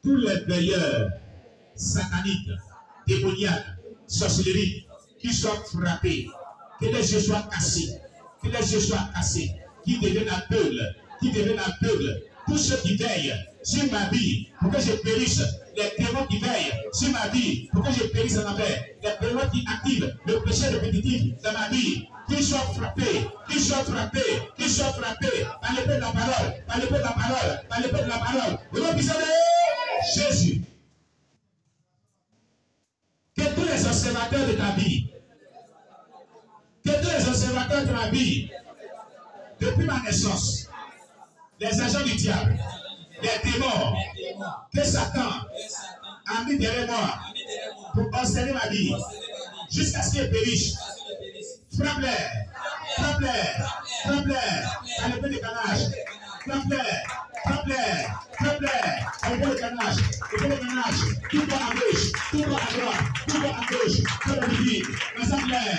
tous les veilleurs sataniques, démoniaques, sorcelleries, qui soient frappés, que les yeux soient cassés, que les yeux soient cassés, qui deviennent aveugles, tous ceux qui veillent sur ma vie pour que je périsse, les démons qui veillent sur ma vie pour que je périsse en enfer, les démons qui activent le péché répétitif dans ma vie, qu'ils soient frappés, par l'épée de la parole, par l'épée de la parole, par l'épée de la parole, au nom de Jésus. Que tous les observateurs de ta vie, depuis ma naissance, les agents du diable, les démons, que Satan a mis derrière moi pour observer ma vie, jusqu'à ce qu'il périsse. Frappe-les, à l'épée de canage, frappe-les, à l'épée de canage, tout va à gauche, tout va à droite, tout va à gauche, tout va vite, rassemble-les,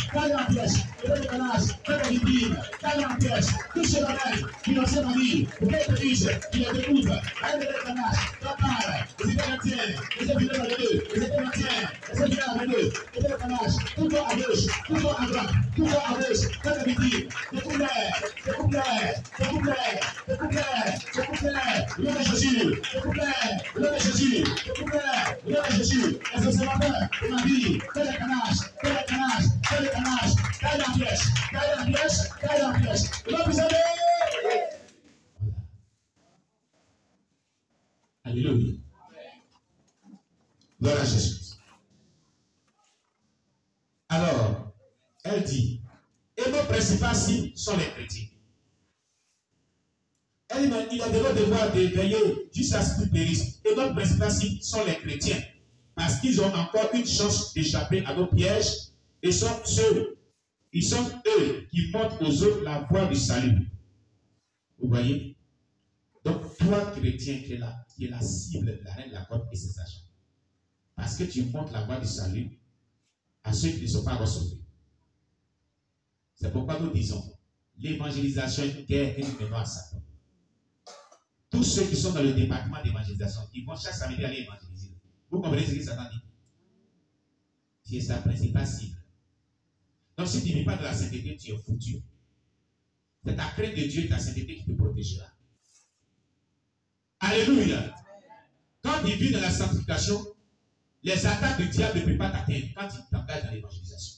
caille en pièce, l'épée de canage, caille en pièce, touche la main, financer ma vie, pour qu'elle périsse, qu'il les découvre, à l'épée de canage, les États les États tout va à gauche, tout va à droite, tout va à gauche, faites le midi, découvre-les, le nom de Jésus, les observateurs de ma vie, faites le canage, caille en pièce, le nom de Jésus. Alléluia. Gloire à Jésus. Alors, elle dit, et nos principales cibles sont les chrétiens. Elle dit, mais il a de notre devoir de veiller jusqu'à ce qu'ils périssent. Et nos principales cibles sont les chrétiens. Parce qu'ils ont encore une chance d'échapper à nos pièges. Et ils sont eux qui montrent aux autres la voie du salut. Vous voyez? Donc, toi, chrétien, qui est la cible de la reine de la côte et ses agents. Parce que tu montres la voie du salut à ceux qui ne sont pas reçus. C'est pourquoi nous disons, l'évangélisation est une guerre que nous menons à Satan. Tous ceux qui sont dans le département d'évangélisation, qui vont chaque samedi aller évangéliser. Vous comprenez ce que Satan dit? Tu es sa principale cible. Donc si tu ne vis pas de la sainteté, tu es foutu. C'est ta crainte de Dieu et ta sainteté qui te protégera. Alléluia. Quand tu vis dans la sanctification, les attaques du diable ne peuvent pas t'atteindre quand tu t'engages dans l'évangélisation.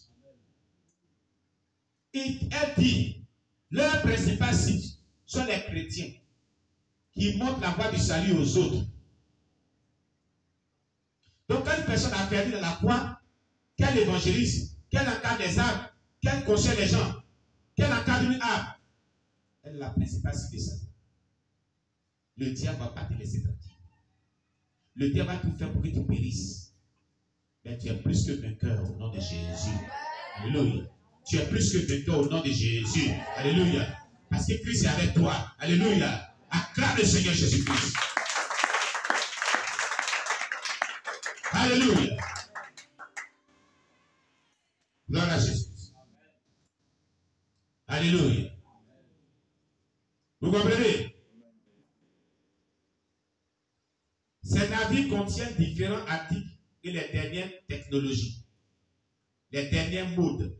Elle dit, leur principal cible sont les chrétiens qui montrent la voie du salut aux autres. Donc quand une personne a perdu dans la foi, qu'elle évangélise, qu'elle encadre les âmes, qu'elle conseille les gens, qu'elle encadre une âme, elle est la principale cible de Satan. Le diable ne va pas te laisser tranquille. Le diable va tout faire pour que tu périsses. Mais tu es plus que vainqueur au nom de Jésus. Alléluia. Tu es plus que vainqueur au nom de Jésus. Alléluia. Parce que Christ est avec toi. Alléluia. Acclame le Seigneur Jésus-Christ. Alléluia. Gloire à Jésus. Alléluia. Vous comprenez? Ces navires contiennent différents articles et les dernières technologies, les dernières modes,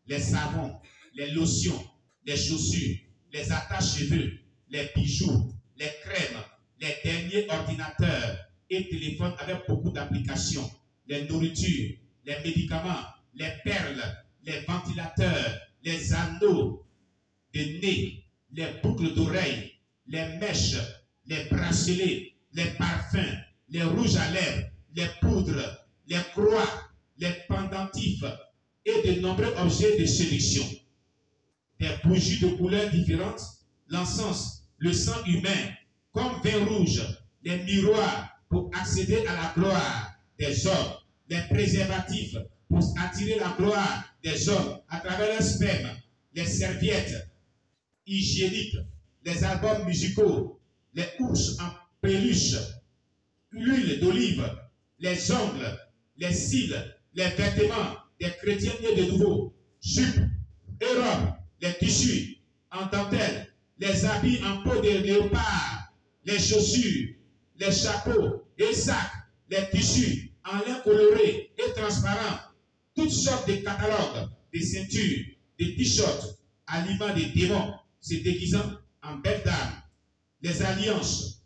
les savons, les lotions, les chaussures, les attaches-cheveux, les bijoux, les crèmes, les derniers ordinateurs et téléphones avec beaucoup d'applications, les nourritures, les médicaments, les perles, les ventilateurs, les anneaux de nez, les boucles d'oreilles, les mèches, les bracelets, les parfums, les rouges à lèvres, les poudres, les croix, les pendentifs et de nombreux objets de séduction. Des bougies de couleurs différentes, l'encens, le sang humain, comme vin rouge, les miroirs pour accéder à la gloire des hommes, les préservatifs pour attirer la gloire des hommes à travers leur sperme, les serviettes hygiéniques, les albums musicaux, les ours en peluche, l'huile d'olive, les ongles, les cils, les vêtements des chrétiens nés de nouveau, jupes et robes, les tissus en dentelle, les habits en peau de léopard, les chaussures, les chapeaux et sacs, les tissus en lin coloré et transparent, toutes sortes de catalogues, de ceintures, de t-shirts, aliments des démons, se déguisant en bêtes d'âme, les alliances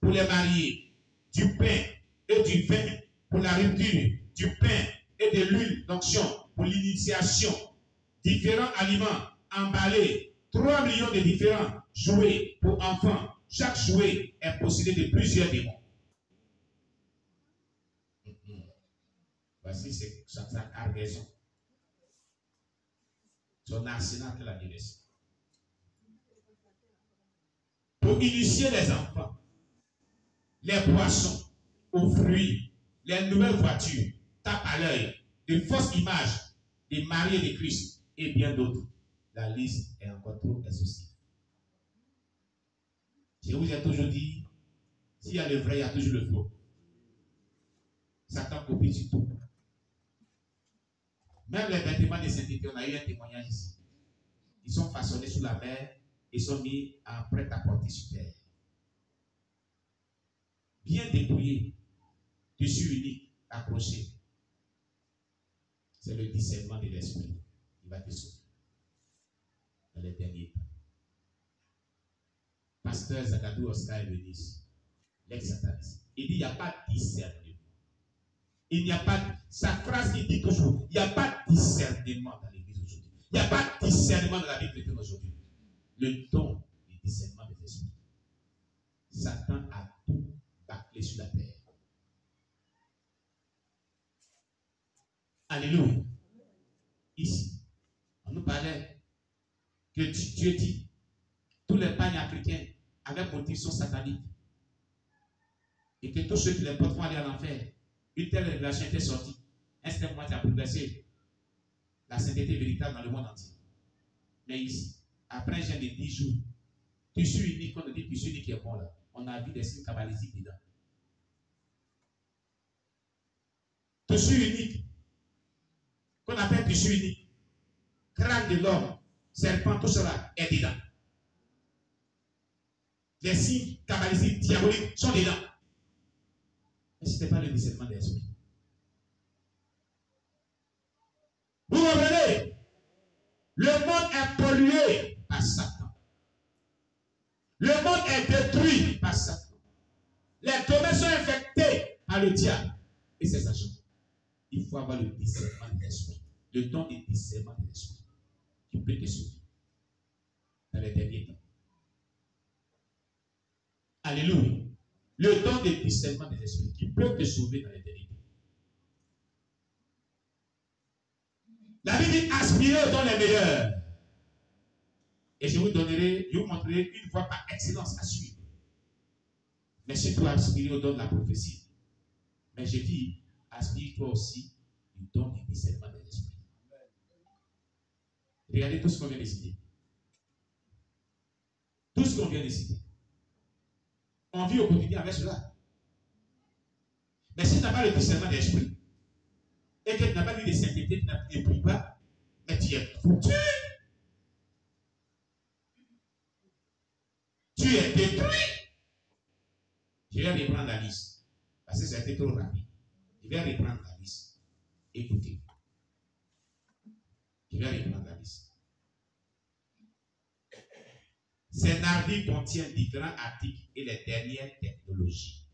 pour les mariés, du pain et du vin pour la rupture, du pain et de l'huile d'onction pour l'initiation, différents aliments emballés, 3 millions de différents jouets pour enfants. Chaque jouet est possédé de plusieurs démons. Voici sa cargaison. Son arsenal qu'elle a délaissé. Pour initier les enfants, les poissons, aux fruits, les nouvelles voitures, tape à l'œil, de fausses images, des mariés de Christ et bien d'autres. La liste est encore trop exhaustive. Je vous ai toujours dit, s'il y a le vrai, il y a toujours le faux. Satan copie sur tout. Même les vêtements de sainteté, on a eu un témoignage ici. Ils sont façonnés sous la mer et sont mis en prêt-à-porter sur terre. Bien dépouillés, tissu unique, accroché. C'est le discernement de l'esprit qui va te sauver dans les derniers temps. Pasteur Zakadou Oscar Ebenis, l'ex-sataniste, il dit il n'y a pas de discernement. Il n'y a pas, sa phrase qui dit toujours, il n'y a pas de discernement dans l'église aujourd'hui. Il n'y a pas de discernement dans la vie chrétienne aujourd'hui. Le don du discernement des esprits. Satan a tout bâclé sur la terre. Alléluia. Ici, on nous parlait que Dieu dit tous les pagnes africains avec motif sont sataniques et que tous ceux qui les portent vont aller à l'enfer. Une telle révélation était sortie. Un certain moment qui a progressé la sainteté véritable dans le monde entier. Mais ici, après un jeûne de 10 jours, tissu unique, on dit tissu unique qui est bon là, on a vu des signes kabbalistiques dedans. Tissu unique, qu'on appelle tissu unique, crâne de l'homme, serpent, tout cela est dedans. Les signes kabbalistiques diaboliques sont dedans. Mais ce n'est pas le discernement de l'esprit. Vous comprenez? Le monde est pollué par Satan. Le monde est détruit par Satan. Les domaines sont infectés par le diable et ses agents. Il faut avoir le discernement de l'esprit. Le don du discernement de l'esprit qui peut te sauver dans les derniers temps. Alléluia. Le don du discernement de l'esprit qui peut te sauver dans les derniers temps. La Bible dit aspirez au don les meilleurs. Et je vous montrerai une voie par excellence à suivre. Mais si tu aspires au don de la prophétie, mais je dis, aspire-toi aussi du don du discernement de l'esprit. Regardez tout ce qu'on vient de citer. Tout ce qu'on vient de citer. On vit au quotidien avec cela. Mais si tu n'as pas le discernement de l'esprit, et que tu n'as pas vu de sainteté, tu ne pries pas, mais tu es foutu. Tu es détruit. Je vais reprendre la liste. Parce que c'était trop rapide. Je vais reprendre la liste. Écoutez. Je vais reprendre la liste. Ces navires contiennent différents articles et les dernières technologies.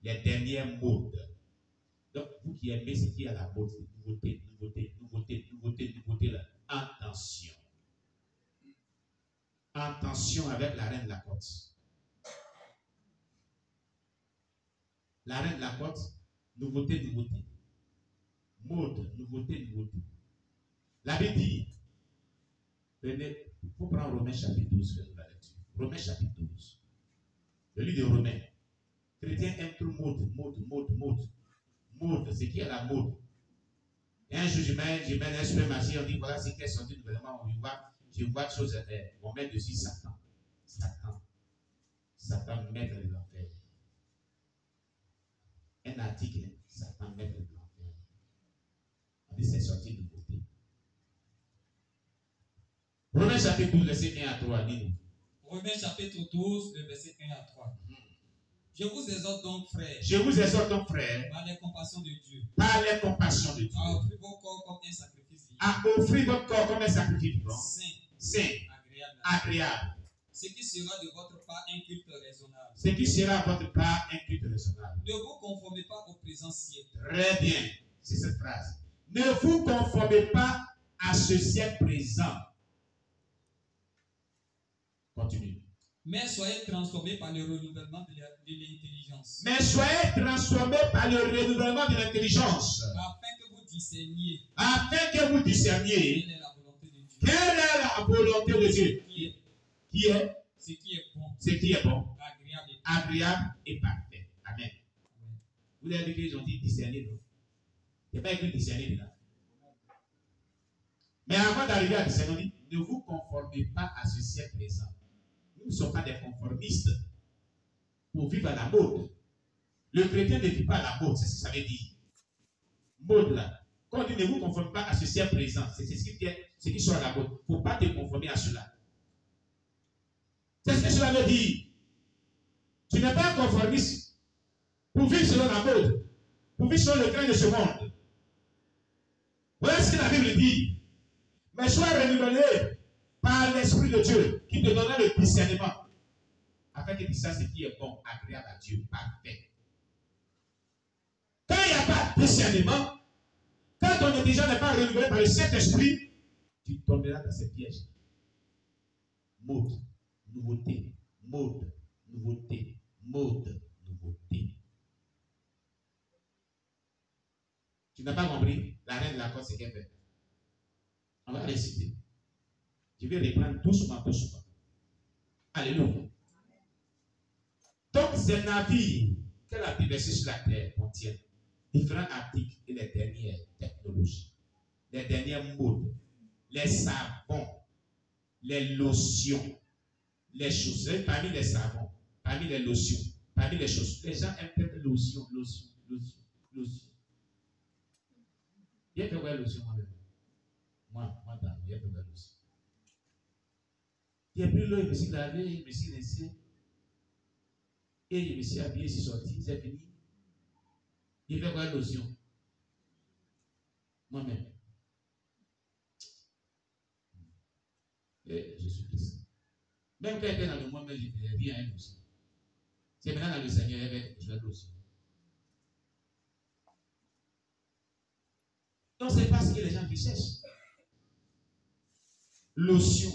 Les dernières modes. Donc, vous qui aimez ce qui est à la mode, nouveauté, là. Attention. Attention avec la reine de la côte. La reine de la côte, nouveauté. Mode, nouveauté. La Bible dit, il faut prendre Romains chapitre 12, faire la lecture. Romains chapitre 12. Le livre de Romains. Chrétiens aiment tout mode. Mode, c'est qui est la mode. Et un jour, je mets un supermarché, on dit voilà ce qui est sorti nouvellement, je vois des choses à faire. On met dessus Satan. Satan, maître de l'enfer. Un article, Satan, maître de l'enfer. On dit c'est sorti de côté. chapitre 12, verset 1 à 3, dis-nous. Romains chapitre 12, le verset 1 à 3. Je vous exhorte donc, frères. Je vous exhorte donc, frères. Par les compassions de Dieu. Par les compassions de Dieu. À offrir vos corps comme un sacrifice vivant. À offrir votre corps comme un sacrifice vivant. Saint. Agréable. Ce qui sera de votre part un culte raisonnable. Ce qui sera à votre part un culte raisonnable. Ne vous conformez pas au présent siècle. Très bien. C'est cette phrase. Ne vous conformez pas à ce siècle présent. Continue. Mais soyez transformés par le renouvellement de l'intelligence. Mais soyez transformés par le renouvellement de l'intelligence. Afin que vous discerniez. Afin que vous discerniez. Quelle est la volonté de Dieu. Quelle est la volonté de Dieu? Qui est? Ce qui est bon. Ce qui est bon. Agréable et parfait. Amen. Vous avez vu qu'ils ont dit discerner, non? Il n'y a pas écrit discerner dedans. Mais avant d'arriver à discerner, on dit ne vous conformez pas à ce siècle présent. Nous ne sommes pas des conformistes pour vivre à la mode. Le chrétien ne vit pas à la mode, c'est ce que ça veut dire. Mode là. Quand on dit ne vous conformez pas à ce siècle présent, c'est ce qui sort à la mode. Il ne faut pas te conformer à cela. C'est ce que cela veut dire. Tu n'es pas un conformiste pour vivre selon la mode, pour vivre selon le train de ce monde. Voilà ce que la Bible dit. Mais sois renouvelé par l'Esprit de Dieu qui te donnera le discernement afin que tu saches ce qui est bon, agréable à Dieu, parfait. Quand il n'y a pas de discernement, quand ton intelligence n'est pas renouvelée par le Saint-Esprit, tu tomberas dans ces pièges. Mode, nouveauté, mode, nouveauté, mode, nouveauté. Tu n'as pas compris? La reine de la côte, c'est qu'elle fait. On va réciter. Je vais reprendre doucement, doucement. Alléluia. Donc, ces navires que la Bible sur la terre contiennent différents articles et les dernières technologies, les dernières modes, les savons, les lotions, les chaussures. Parmi les savons, parmi les lotions, parmi les chaussures, les gens aiment peut-être lotion. Bien fait voir lotion moi-même. Moi, il y a de la lotion. Il a pris l'eau, il me suis lavé, il me suis laissé. Et je me suis habillé, je suis sorti, c'est fini. Il fait quoi lotion? Moi-même. Et je suis Christ. Même quand il était dans le monde, je faisais rien à une lotion. C'est maintenant dans le Seigneur, il y avait quelque chose de lotion. Donc c'est parce que les gens qui cherchent. Lotion.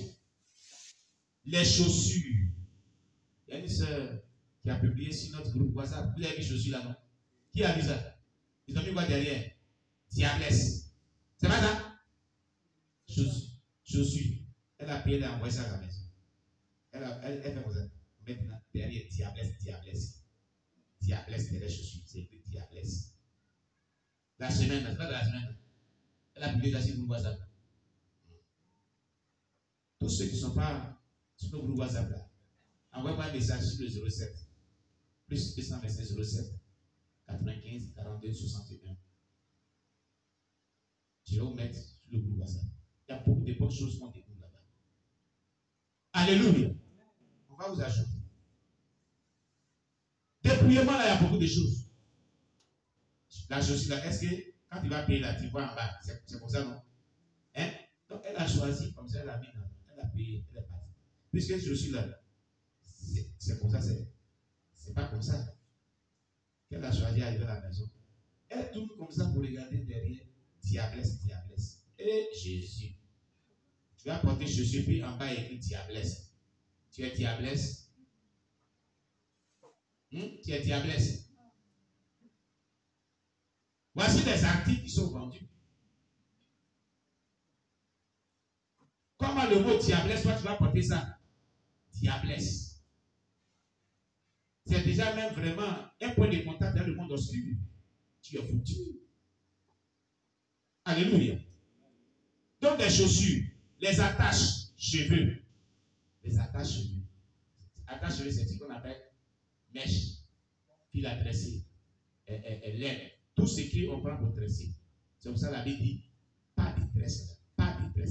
Les chaussures. Il y a une soeur qui a publié sur notre groupe WhatsApp. Vous avez vu les chaussures là, non? Qui a vu ça? Ils ont mis quoi derrière? Diablesse. C'est pas ça? Chaussures. Elle a payé d'envoyer ça à la maison. Elle fait comme ça. Maintenant, derrière, diablesse. Diablesse derrière les chaussures. C'est écrit diablesse. La semaine, c'est pas de la semaine. Elle a publié ça sur le groupe WhatsApp. Tous ceux qui ne sont pas sur le groupe WhatsApp là, envoyez-moi un message sur le 07. Plus 225 07 95 42 61. Je vais vous mettre sur le groupe WhatsApp. Il y a beaucoup de bonnes choses qu'on découvre là-bas. Alléluia. On va vous ajouter. Dépouillement là, il y a beaucoup de choses. La chaussure là, est-ce que quand tu vas payer là, tu vois en bas, c'est comme ça, non? Hein? Donc elle a choisi, comme ça, elle a mis dans. Elle a payé, elle est partie. Puisque je suis là, c'est comme ça, c'est pas comme ça qu'elle a choisi d'arriver à la maison. Elle tourne comme ça pour regarder derrière, diablesse. Et Jésus. Tu vas porter chaussures, puis en bas écrit diablesse. Tu es diablesse? Tu es diablesse? Voici des articles qui sont vendus. Comment le mot diablesse, toi tu vas porter ça? Diablesse. C'est déjà même vraiment un point de contact dans le monde obscur. Tu es foutu. Alléluia. Donc des chaussures, les attaches cheveux. Les attaches cheveux. Attache cheveux, c'est ce qu'on appelle mèche, fil à tresser, laine. Tout ce qu'on prend pour tresser. C'est pour ça que la Bible dit pas de tresse,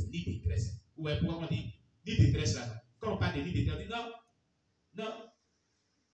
ni de tresse. Ouais, pourquoi on dit ni laisse là. Quand on parle de lit de terre, on dit non, non,